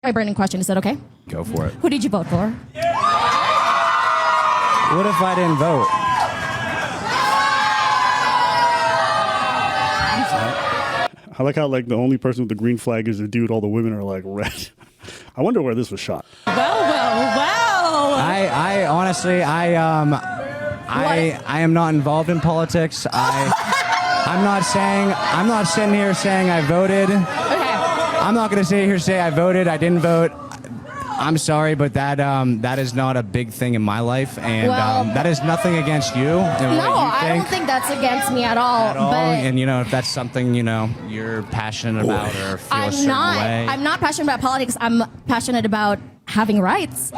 my burning question. Is that okay? Go for it. Who did you vote for? What if I didn't vote? I like how like the only person with the green flag is the dude. All the women are like red. I wonder where this was shot. Well. I honestly, I am not involved in politics. I'm not sitting here saying I voted. Okay. I'm not going to sit here and say I voted. I didn't vote. I'm sorry, but that is not a big thing in my life, and that is nothing against you. No, I don't think that's against me at all. But and if that's something you're passionate about or feel a certain way. I'm not passionate about politics. I'm passionate about having rights. So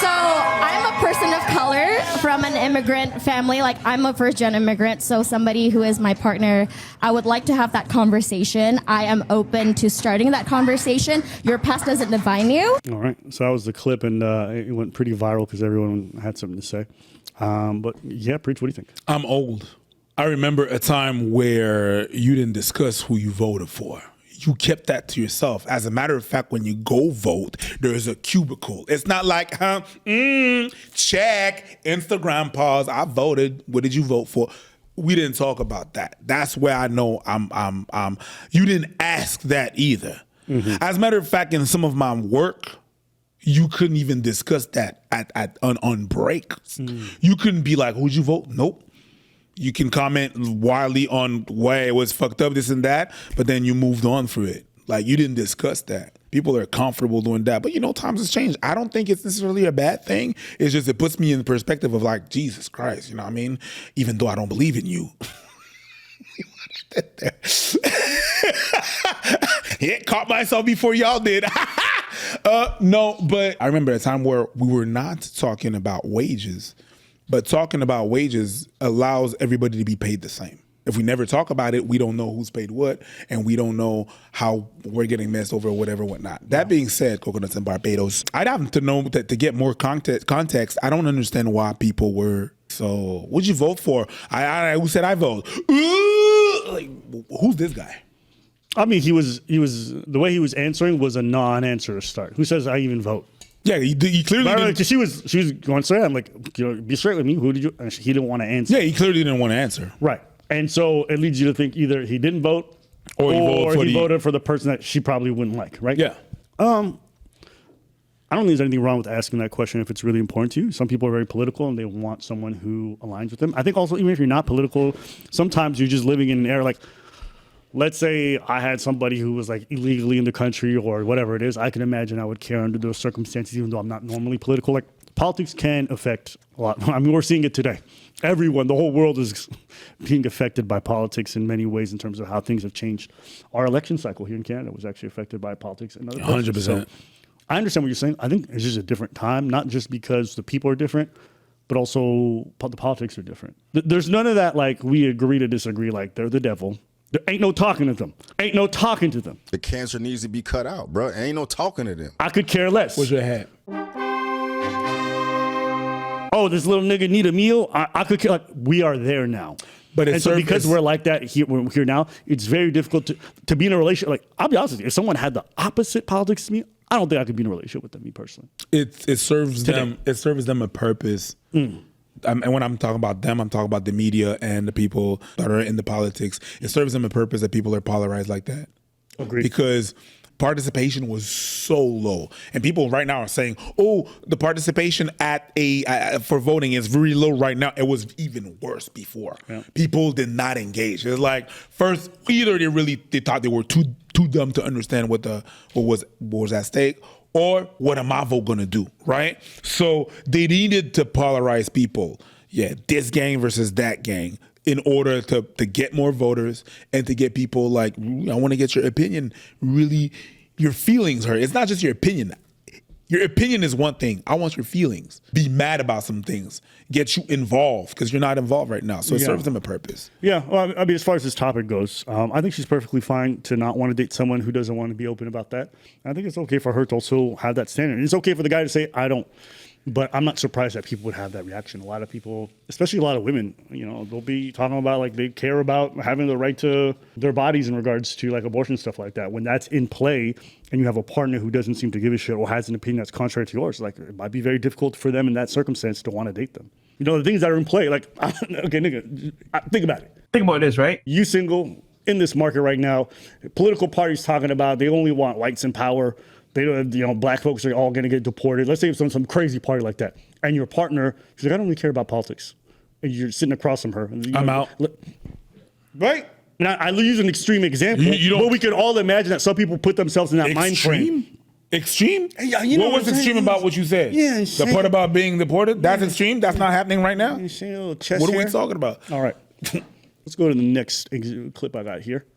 I'm a person of color from an immigrant family. Like, I'm a first-gen immigrant, so somebody who is my partner, I would like to have that conversation. I am open to starting that conversation. Your past doesn't define you. All right, so that was the clip, and it went pretty viral because everyone had something to say. But yeah, Preach, what do you think? I'm old. I remember a time where you didn't discuss who you voted for. You kept that to yourself. As a matter of fact, when you go vote, there's a cubicle. It's not like, check, Instagram pause, I voted. What did you vote for? We didn't talk about that. That's where I know you didn't ask that either. Mm-hmm. As a matter of fact, in some of my work, you couldn't even discuss that on breaks. Mm. You couldn't be like, who'd you vote? Nope. You can comment wildly on why it was fucked up, this and that, but then you moved on for it. Like, you didn't discuss that. People are comfortable doing that. But, times has changed. I don't think it's necessarily a bad thing. It's just it puts me in the perspective of, like, Jesus Christ, you know what I mean? Even though I don't believe in you. Yeah, caught myself before y'all did. No, but I remember a time where we were not talking about wages. But talking about wages allows everybody to be paid the same. If we never talk about it, we don't know who's paid what, and we don't know how we're getting messed over or whatever, whatnot. That being said, Coconuts and Barbados, I'd have to know that to get more context, I don't understand why people were so, what'd you vote for? Who said I vote? Like, who's this guy? I mean, he was the way he was answering was a non-answer to start. Who says I even vote? Yeah, he clearly didn't. She was going straight. I'm like, be straight with me. Who did you? And he didn't want to answer. Yeah, he clearly didn't want to answer. Right. And so it leads you to think either he didn't vote or he voted for the person that she probably wouldn't like, right? Yeah. I don't think there's anything wrong with asking that question if it's really important to you. Some people are very political and they want someone who aligns with them. I think also, even if you're not political, sometimes you're just living in an era like, let's say I had somebody who was like illegally in the country or whatever it is. I can imagine I would care under those circumstances, even though I'm not normally political. Like, politics can affect a lot. I mean, we're seeing it today. Everyone, the whole world is being affected by politics in many ways in terms of how things have changed. Our election cycle here in Canada was actually affected by politics. 100%. So I understand what you're saying. I think it's just a different time, not just because the people are different, but also the politics are different. There's none of that, like, we agree to disagree, like they're the devil. There ain't no talking to them. Ain't no talking to them. The cancer needs to be cut out, bro. Ain't no talking to them. I could care less. Where's your hat? Oh, this little nigga need a meal? I could care. Like, we are there now. But so because we're like that we're here now, it's very difficult to be in a relationship. Like, I'll be honest with you, if someone had the opposite politics to me, I don't think I could be in a relationship with them, me personally. It serves them. It serves them a purpose. Mm. And when I'm talking about them, I'm talking about the media and the people that are in the politics. It serves them a purpose that people are polarized like that. Agreed. Because participation was so low, and people right now are saying, "Oh, the participation for voting is very low right now." It was even worse before. Yeah. People did not engage. It's like, first, either they thought they were too dumb to understand what was at stake, or what am I vote gonna do, right? So they needed to polarize people. Yeah, this gang versus that gang, in order to get more voters and to get people like, I want to get your opinion, really, your feelings hurt. It's not just your opinion. Your opinion is one thing. I want your feelings. Be mad about some things. Get you involved, because you're not involved right now. So it serves them a purpose. Yeah, well, I mean, as far as this topic goes, I think she's perfectly fine to not want to date someone who doesn't want to be open about that. I think it's okay for her to also have that standard. And it's okay for the guy to say, I don't But I'm not surprised that people would have that reaction. A lot of people, especially a lot of women, they'll be talking about like they care about having the right to their bodies in regards to like abortion, stuff like that. When that's in play and you have a partner who doesn't seem to give a shit or has an opinion that's contrary to yours, like it might be very difficult for them in that circumstance to want to date them. The things that are in play, like, okay, nigga, think about it. Think about this, right? You single in this market right now, political parties talking about they only want whites in power. They don't, black folks are all going to get deported. Let's say it's some crazy party like that. And your partner, she's like, I don't really care about politics. And you're sitting across from her. I'm out. Right? And I use an extreme example, but we can all imagine that some people put themselves in that mind frame. Extreme? Yeah, what was extreme about what you said? Yeah, the part about being deported? That's extreme? That's not happening right now? What are we talking about? All right. Let's go to the next clip I got here.